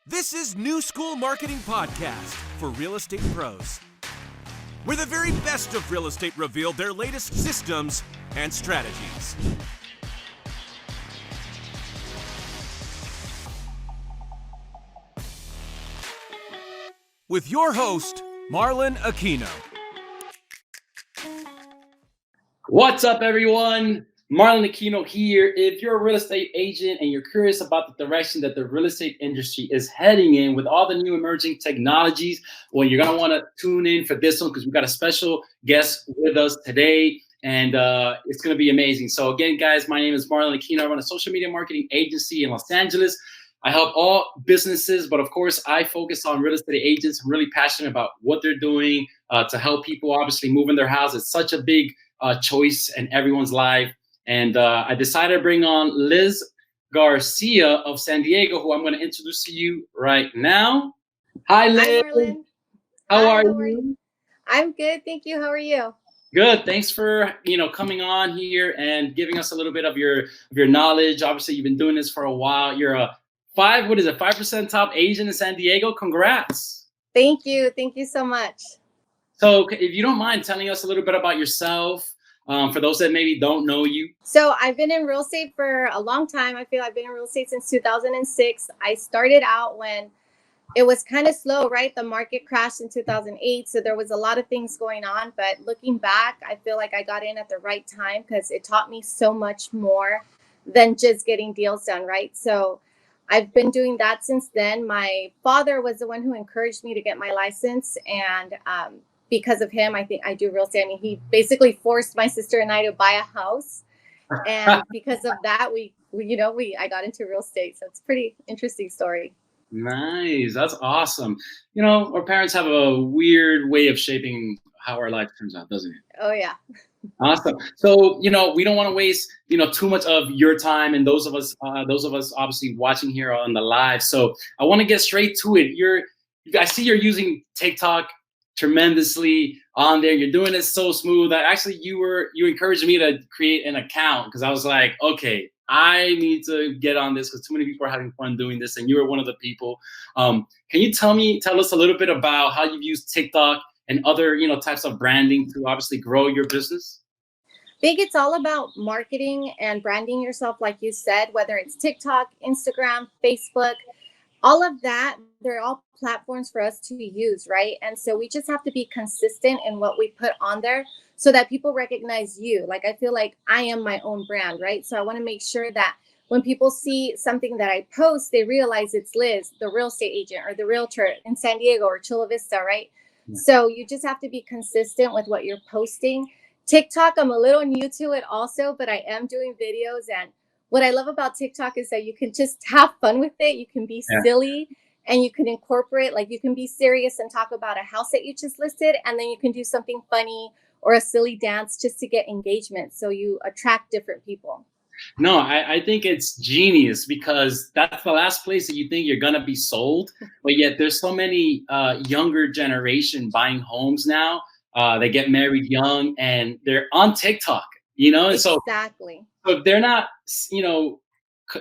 This is New School Marketing Podcast for real estate pros, where the very best of real estate reveal their latest systems and strategies. With your host, Marlon Aquino. What's up, everyone? Marlon Aquino here. If you're a real estate agent and you're curious about the direction that the real estate industry is heading in with all the new emerging technologies, well, you're going to want to tune in for this one because we've got a special guest with us today, and it's going to be amazing. So again, guys, my name is Marlon Aquino. I run a social media marketing agency in Los Angeles. I help all businesses, but of course, I focus on real estate agents. I'm really passionate about what they're doing to help people obviously move in their house. It's such a big choice in everyone's life. And I decided to bring on Liz Garcia of San Diego, who I'm going to introduce to you right now. Hi, Liz. Hi, Marlon. How are you? I'm good, thank you. How are you? Good. Thanks for coming on here and giving us a little bit of your knowledge. Obviously, you've been doing this for a while. You're a 5% top agent in San Diego. Congrats. Thank you so much. So, if you don't mind telling us a little bit about yourself. For those that maybe don't know you. So I've been in real estate for a long time. I feel I've been in real estate since 2006. I started out when it was kind of slow, right? The market crashed in 2008. So there was a lot of things going on. But looking back, I feel like I got in at the right time because it taught me so much more than just getting deals done, right? So I've been doing that since then. My father was the one who encouraged me to get my license, and because of him, I think I do real estate. I mean, he basically forced my sister and I to buy a house. And because of that, I got into real estate. So it's a pretty interesting story. Nice. That's awesome. Our parents have a weird way of shaping how our life turns out, doesn't it? Oh, yeah. Awesome. So, we don't want to waste, too much of your time and those of us obviously watching here on the live. So I want to get straight to it. I see you're using TikTok tremendously on there. You're doing it so smooth that actually you encouraged me to create an account because I was like, okay, I need to get on this because too many people are having fun doing this, and you were one of the people. Can you tell us a little bit about how you've used TikTok and other types of branding to obviously grow your business? I think it's all about marketing and branding yourself, like you said, whether it's TikTok, Instagram, Facebook, all of that. They're all platforms for us to use, right? And so we just have to be consistent in what we put on there so that people recognize you. Like, I feel like I am my own brand, right? So I want to make sure that when people see something that I post, they realize it's Liz, the real estate agent, or the realtor in San Diego or Chula Vista, right? Yeah. So you just have to be consistent with what you're posting. TikTok, I'm a little new to it also, but I am doing videos. And what I love about TikTok is that you can just have fun with it. You can be silly, and you can incorporate, like, you can be serious and talk about a house that you just listed, and then you can do something funny or a silly dance just to get engagement. So you attract different people. No, I think it's genius because that's the last place that you think you're going to be sold. But yet there's so many younger generation buying homes now. They get married young and they're on TikTok, and exactly. So if they're not,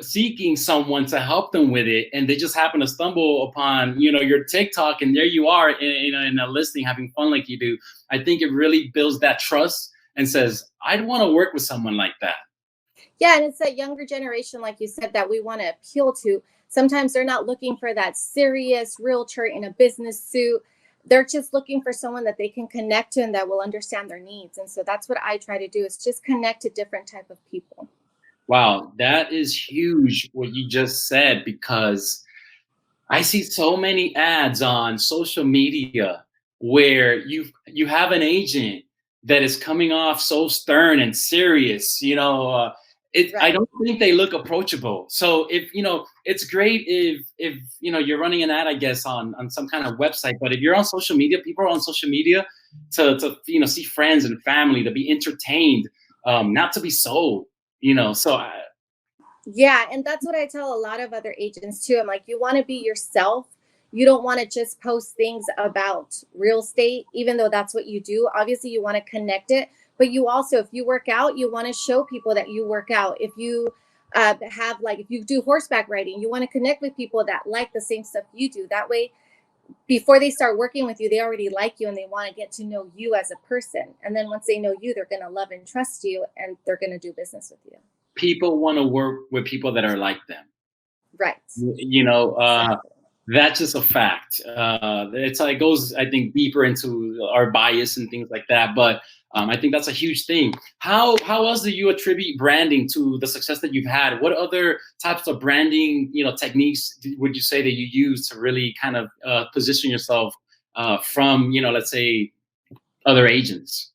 seeking someone to help them with it, and they just happen to stumble upon, your TikTok, and there you are in a listing having fun like you do, I think it really builds that trust and says, I'd want to work with someone like that. Yeah, and it's that younger generation, like you said, that we want to appeal to. Sometimes they're not looking for that serious realtor in a business suit. They're just looking for someone that they can connect to and that will understand their needs. And so that's what I try to do, is just connect to different type of people. Wow, that is huge what you just said, because I see so many ads on social media where you have an agent that is coming off so stern and serious, Right. I don't think they look approachable. So if it's great if you're running an ad, I guess, on some kind of website. But if you're on social media, people are on social media to see friends and family, to be entertained, not to be sold. Yeah, and that's what I tell a lot of other agents too. I'm like, you want to be yourself. You don't want to just post things about real estate, even though that's what you do. Obviously, you want to connect it, but you also, if you work out, you want to show people that you work out. If you have, like, if you do horseback riding, you want to connect with people that like the same stuff you do. That way, before they start working with you, they already like you and they want to get to know you as a person. And then once they know you, they're going to love and trust you, and they're going to do business with you. People want to work with people that are like them. Right. Exactly. That's just a fact. It's like, it goes, I think, deeper into our bias and things like that. But I think that's a huge thing. How else do you attribute branding to the success that you've had? What other types of branding, techniques would you say that you use to really kind of position yourself from, let's say, other agents?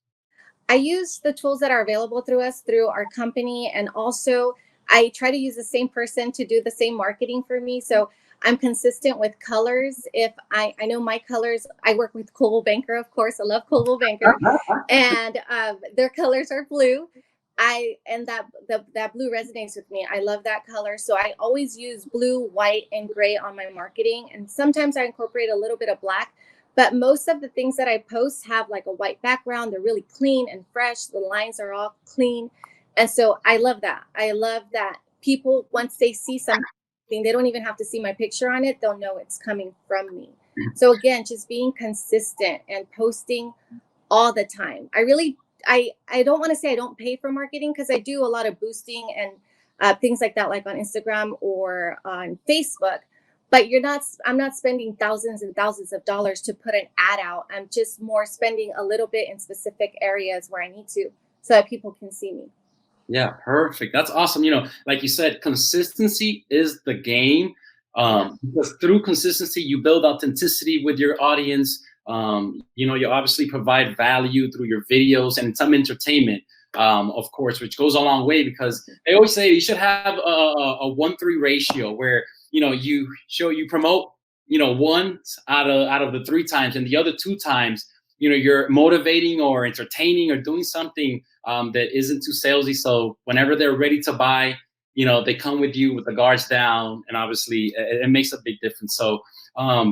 I use the tools that are available through our company, and also I try to use the same person to do the same marketing for me. So I'm consistent with colors. If I know my colors, I work with Coldwell Banker, of course. I love Coldwell Banker, and their colors are blue. That blue resonates with me. I love that color, so I always use blue, white, and gray on my marketing. And sometimes I incorporate a little bit of black. But most of the things that I post have like a white background. They're really clean and fresh. The lines are all clean. And so I love that. I love that people, once they see something, they don't even have to see my picture on it. They'll know it's coming from me. So again, just being consistent and posting all the time. I don't want to say I don't pay for marketing, because I do a lot of boosting and things like that, like on Instagram or on Facebook. But I'm not spending thousands and thousands of dollars to put an ad out. I'm just more spending a little bit in specific areas where I need to, so that people can see me. Yeah, perfect. That's awesome. Like you said, consistency is the game. Because through consistency, you build authenticity with your audience. You obviously provide value through your videos and some entertainment, of course, which goes a long way, because they always say you should have a 1:3 ratio where you promote once out of the 3 times, and the other 2 times you're motivating or entertaining or doing something that isn't too salesy. So whenever they're ready to buy, they come with you with the guards down, and obviously it makes a big difference. So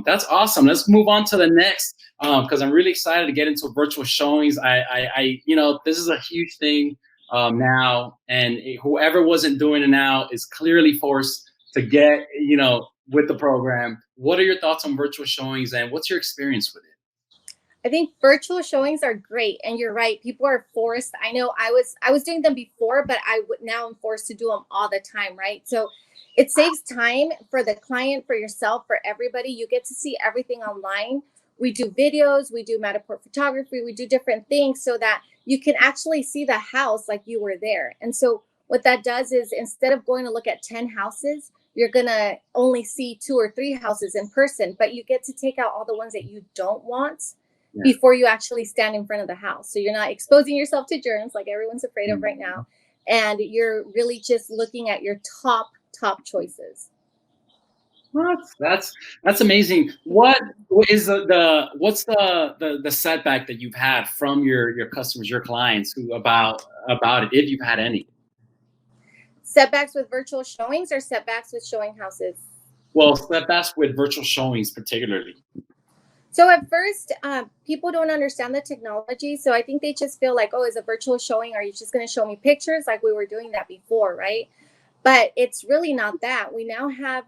that's awesome. Let's move on to the next, because I'm really excited to get into virtual showings. I this is a huge thing now, and whoever wasn't doing it now is clearly forced to get with the program. What are your thoughts on virtual showings, and what's your experience with it? I think virtual showings are great, and you're right. People are forced. I know I was doing them before, but now I'm forced to do them all the time, right? So it saves time for the client, for yourself, for everybody. You get to see everything online. We do videos, we do Matterport photography, we do different things so that you can actually see the house like you were there. And so what that does is, instead of going to look at 10 houses, you're going to only see 2 or 3 houses in person, but you get to take out all the ones that you don't want before you actually stand in front of the house. So you're not exposing yourself to germs like everyone's afraid of right now. And you're really just looking at your top choices. That's amazing. What is what's the setback that you've had from your customers, your clients, about it, if you've had any? Setbacks with virtual showings or setbacks with showing houses? Well, setbacks with virtual showings particularly. So at first, people don't understand the technology. So I think they just feel like, oh, is a virtual showing, are you just going to show me pictures like we were doing that before, right? But it's really not that. We now have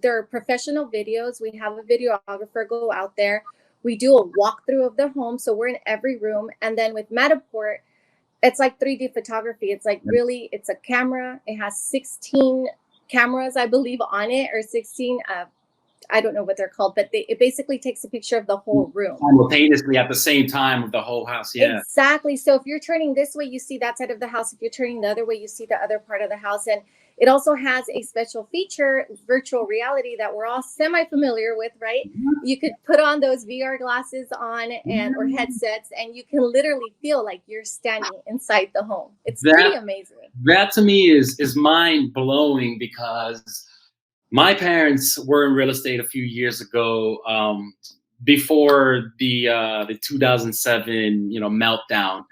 their professional videos. We have a videographer go out there. We do a walkthrough of the home. So we're in every room. And then with Matterport, it's like 3D photography. It's like really, it's a camera. It has 16 cameras, I believe, on it, or 16 I don't know what they're called, but it basically takes a picture of the whole room. Simultaneously at the same time of the whole house, yeah. Exactly. So if you're turning this way, you see that side of the house. If you're turning the other way, you see the other part of the house. And it also has a special feature, virtual reality, that we're all semi-familiar with, right? You could put on those VR glasses on or headsets, and you can literally feel like you're standing inside the home. It's pretty amazing. That to me is mind-blowing, because my parents were in real estate a few years ago, before the 2007 meltdown,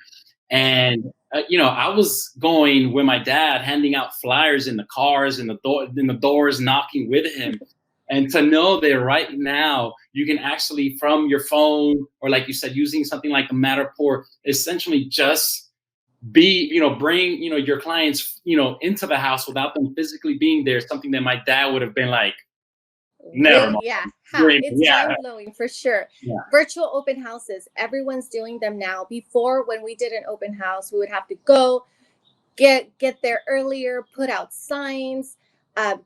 and I was going with my dad, handing out flyers in the cars, in the doors, knocking with him, and to know that right now you can actually, from your phone, or like you said, using something like a Matterport, essentially just bring, your clients, into the house without them physically being there, something that my dad would have been like, never mind. Yeah, it's Yeah. mind-blowing for sure. Yeah. Virtual open houses, everyone's doing them now. Before, when we did an open house, we would have to go get there earlier, put out signs,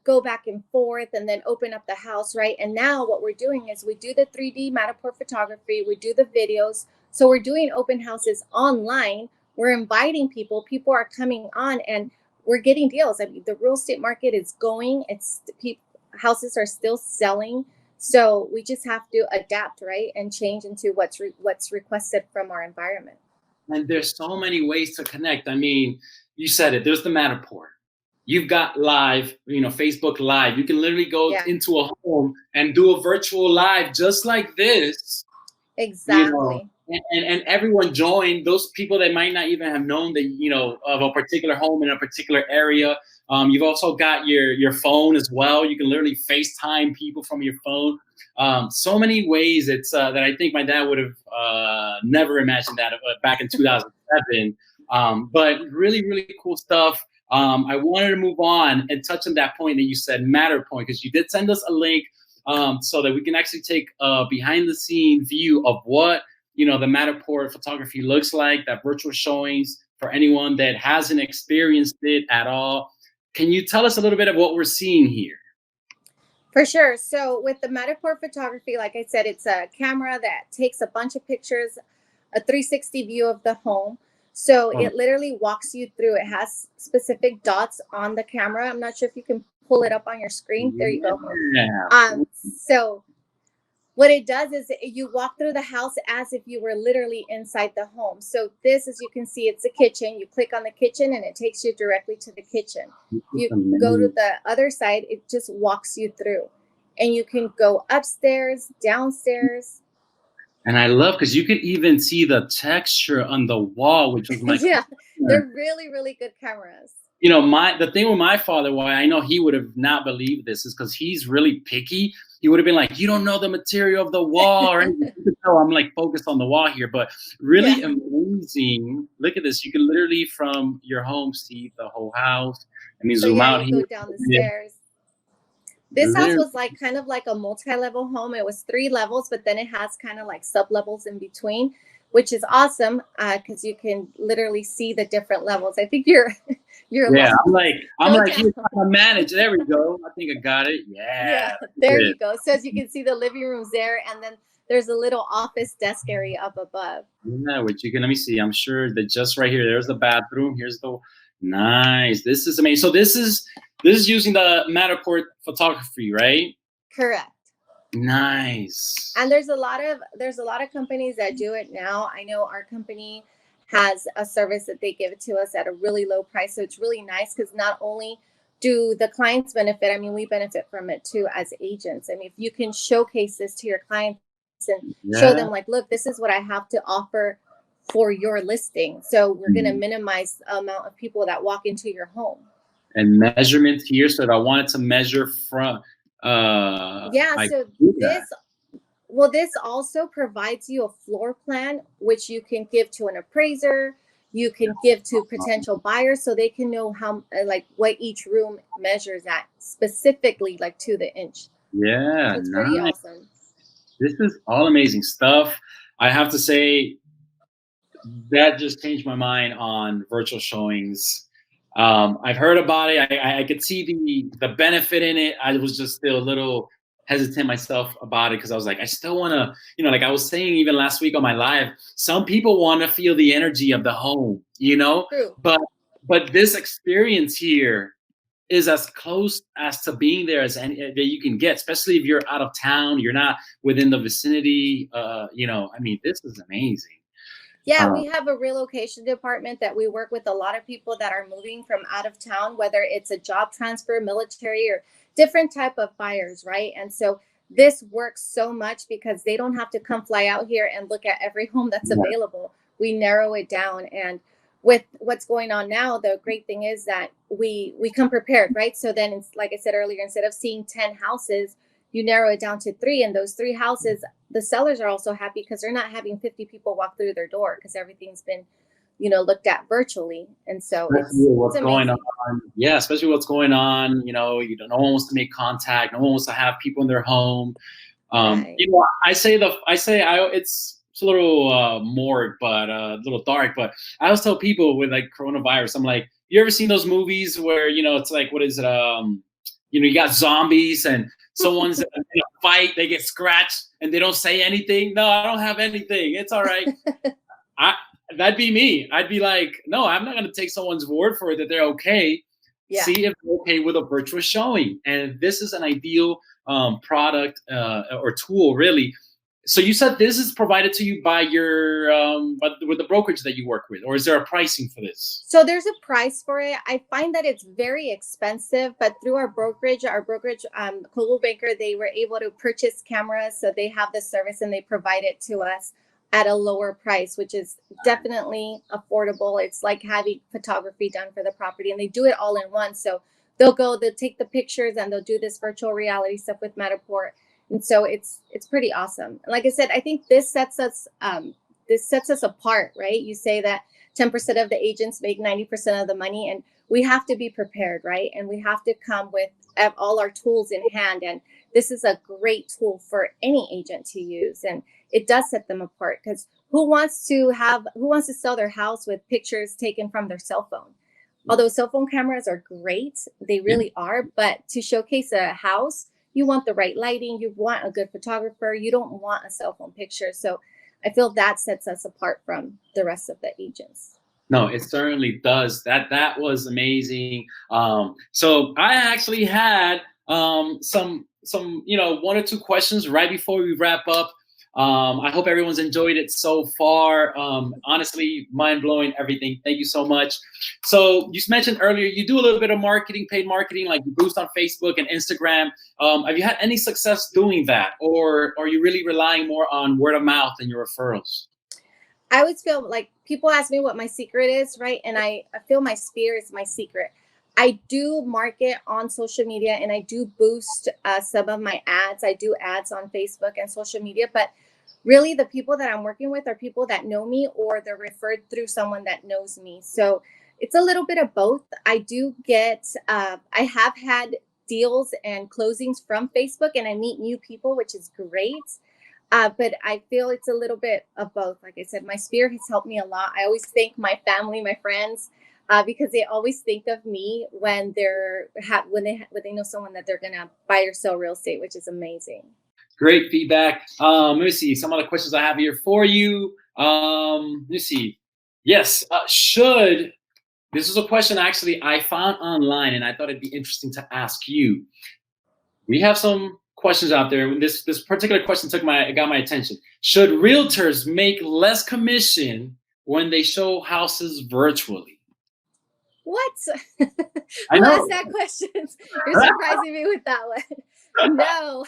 go back and forth, and then open up the house, right? And now what we're doing is we do the 3D Matterport photography, we do the videos. So we're doing open houses online. We're inviting people. People are coming on, and we're getting deals. I mean, the real estate market is going. Houses are still selling. So we just have to adapt, right, and change into what's requested from our environment. And there's so many ways to connect. I mean, you said it. There's the Matterport. You've got live, Facebook Live. You can literally go into a home and do a virtual live just like this. Exactly. And everyone join. Those people that might not even have known that, of a particular home in a particular area. You've also got your phone as well. You can literally FaceTime people from your phone. So many ways that I think my dad would have never imagined that back in 2007. But really, really cool stuff. I wanted to move on and touch on that point that you said, Matterpoint, because you did send us a link so that we can actually take a behind the scene view of what the Matterport photography looks like, that virtual showings for anyone that hasn't experienced it at all. Can you tell us a little bit of what we're seeing here? For sure. So with the Matterport photography, like I said, it's a camera that takes a bunch of pictures, a 360 view of the home. So it literally walks you through. It has specific dots on the camera. I'm not sure if you can pull it up on your screen. There you go. So what it does is you walk through the house as if you were literally inside the home. So this, as you can see, it's a kitchen. You click on the kitchen and it takes you directly to the kitchen. You go to the other side, it just walks you through. And you can go upstairs, downstairs. And I love, because you could even see the texture on the wall, which was my they're really, really good cameras. The thing with my father, why I know he would have not believed this, is because he's really picky. He would have been like, you don't know the material of the wall or anything. No, I'm like focused on the wall here, but really amazing. Look at this. You can literally from your home see the whole house. I mean, zoom out here. Go down the stairs. This house was kind of like a multi-level home. It was 3 levels, but then it has kind of like sub-levels in between, which is awesome because you can literally see the different levels. I think you're I'm like here's how to manage. There we go. I think I got it. Yeah. There you go. So as you can see, the living room's there, and then there's a little office desk area up above. Yeah, which you can, let me see. I'm sure that just right here, there's the bathroom. Here's the nice. This is amazing. So this is using the Matterport photography, right? Correct. Nice. And there's a lot of companies that do it now. I know our company has a service that they give it to us at a really low price. So it's really nice because not only do the clients benefit, I mean, we benefit from it too as agents. I mean, if you can showcase this to your clients and show them like, look, this is what I have to offer for your listing. So we're going to minimize the amount of people that walk into your home. And measurements here. So if I wanted to measure from, this also provides you a floor plan, which you can give to an appraiser. You can give to potential buyers so they can know how, like, what each room measures at specifically, like to the inch. Yeah, so it's pretty awesome. This is all amazing stuff. I have to say that just changed my mind on virtual showings. I've heard about it. I could see the benefit in it. I was just still a little hesitant myself about it because I was like, I still want to, like I was saying even last week on my live, some people want to feel the energy of the home, True. but this experience here is as close as to being there as any that you can get, especially if you're out of town, you're not within the vicinity. I mean, this is amazing. Yeah, we have a relocation department that we work with a lot of people that are moving from out of town, whether it's a job transfer, military, or different type of buyers, right? And so this works so much because they don't have to come fly out here and look at every home that's available. We narrow it down. And with what's going on now, the great thing is that we come prepared, right? So then, like I said earlier, instead of seeing 10 houses, you narrow it down to 3, and those 3 houses, the sellers are also happy because they're not having 50 people walk through their door because everything's been looked at virtually. And so Especially it's what's going amazing. on. Yeah, especially what's going on. No one wants to make contact. No one wants to have people in their home. Right. It's a little morbid, but a little dark. But I always tell people with like coronavirus, I'm like, you ever seen those movies where it's like, what is it? You got zombies and someone's in a fight, they get scratched and they don't say anything. No, I don't have anything. It's all right. That'd be me. I'd be like, no, I'm not going to take someone's word for it that they're okay. Yeah. See if they're okay with a virtual showing. And this is an ideal product or tool, really. So you said this is provided to you by with the brokerage that you work with, or is there a pricing for this? So there's a price for it. I find that it's very expensive, but through our brokerage, Coldwell Banker, they were able to purchase cameras. So they have this service and they provide it to us at a lower price, which is definitely affordable. It's like having photography done for the property, and they do it all in one. So they'll take the pictures and they'll do this virtual reality stuff with Matterport. And so it's pretty awesome. And like I said, I think this sets us apart, right? You say that 10% of the agents make 90% of the money, and we have to be prepared, right? And we have to come with all our tools in hand. And this is a great tool for any agent to use. And it does set them apart, because who wants to sell their house with pictures taken from their cell phone? Although cell phone cameras are great, they really are, but to showcase a house, you want the right lighting, you want a good photographer, you don't want a cell phone picture. So I feel that sets us apart from the rest of the agents. No, it certainly does. That was amazing. So I actually had some one or two questions right before we wrap up. I hope everyone's enjoyed it so far. Honestly, mind-blowing everything. Thank you so much. So you mentioned earlier you do a little bit of marketing, paid marketing, like you boost on Facebook and Instagram. Have you had any success doing that, or are you really relying more on word of mouth and your referrals? I always feel like people ask me what my secret is, right? And I feel my sphere is my secret. I do market on social media, and I do boost some of my ads. I do ads on Facebook and social media, but really the people that I'm working with are people that know me, or they're referred through someone that knows me. So it's a little bit of both. I have had deals and closings from Facebook, and I meet new people, which is great. But I feel it's a little bit of both. Like I said, my sphere has helped me a lot. I always thank my family, my friends, because they always think of me when when they know someone that they're gonna buy or sell real estate, which is amazing. Great feedback. Let me see some of the questions I have here for you. Let me see. Yes, this is a question actually I found online, and I thought it'd be interesting to ask you. We have some questions out there. This particular question got my attention. Should realtors make less commission when they show houses virtually? What? I Who know. asked that question? You're surprising me with that one. No.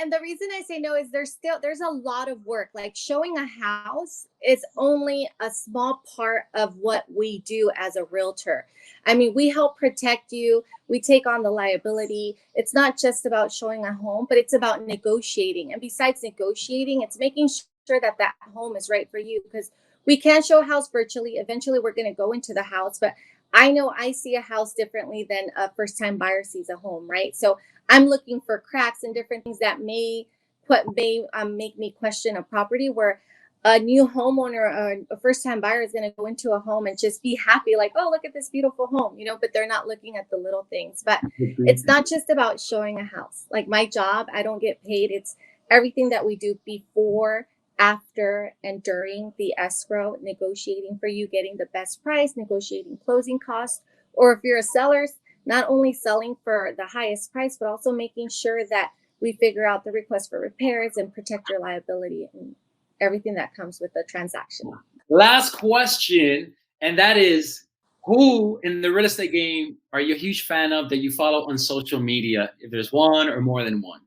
And the reason I say no is there's a lot of work. Like, showing a house is only a small part of what we do as a realtor. I mean, we help protect you. We take on the liability. It's not just about showing a home, but it's about negotiating. And besides negotiating, it's making sure that that home is right for you, because we can show a house virtually. Eventually, we're going to go into the house, but I know I see a house differently than a first-time buyer sees a home, right? So I'm looking for cracks and different things that may make me question a property, where a new homeowner or a first-time buyer is going to go into a home and just be happy, like, oh, look at this beautiful home, but they're not looking at the little things. But it's not just about showing a house. Like, my job, I don't get paid. It's everything that we do before, after, and during the escrow, negotiating for you, getting the best price, negotiating closing costs, or if you're a seller, not only selling for the highest price, but also making sure that we figure out the request for repairs and protect your liability and everything that comes with the transaction. Last question, and that is, who in the real estate game are you a huge fan of that you follow on social media, if there's one or more than one?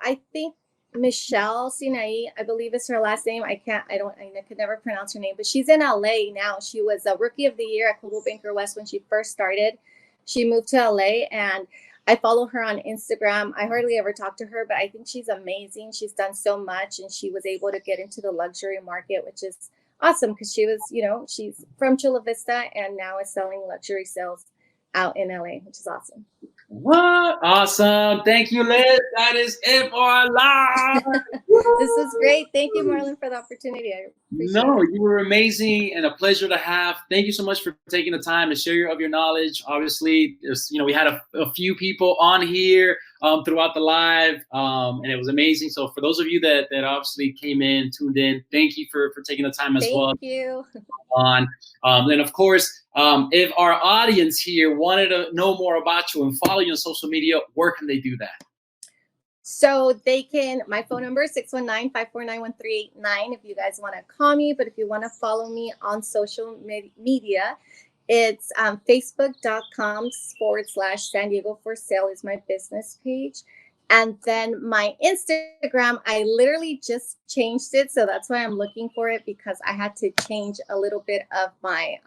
I think Michelle Sinai, I believe is her last name. I could never pronounce her name, but she's in LA now. She was a rookie of the year at Coldwell Banker West when she first started. She moved to LA, and I follow her on Instagram. I hardly ever talk to her, but I think she's amazing. She's done so much, and she was able to get into the luxury market, which is awesome because she was, she's from Chula Vista and now is selling luxury sales out in LA, which is awesome. What? Awesome. Thank you, Liz. That is it for our live. This is great. Thank you, Marlon, for the opportunity. I appreciate it. You were amazing and a pleasure to have. Thank you so much for taking the time to share of your knowledge. Obviously, we had a few people on here throughout the live, and it was amazing. So for those of you that obviously came in, tuned in, thank you for taking the time as well. Thank you. And of course, if our audience here wanted to know more about you and follow you on social media, where can they do that? So they can, my phone number is 619-549-1389 if you guys want to call me. But if you want to follow me on social media, it's facebook.com/San Diego for Sale is my business page. And then my Instagram, I literally just changed it. So that's why I'm looking for it, because I had to change a little bit of my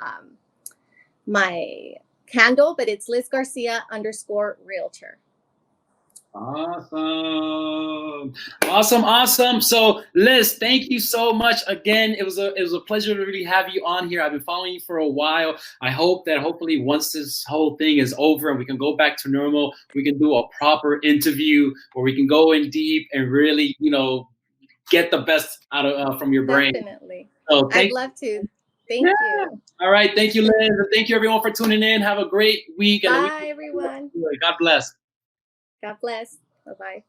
my handle, but it's Liz Garcia _realtor. Awesome. So Liz, thank you so much again. It was a pleasure to really have you on here. I've been following you for a while. I hope that hopefully once this whole thing is over and we can go back to normal, we can do a proper interview where we can go in deep and really, get the best out of from your brain. Definitely. So I'd love to. Thank you. All right. Thank you, Liz. And thank you everyone for tuning in. Have a great week. Bye, everyone. God bless. God bless. Bye-bye.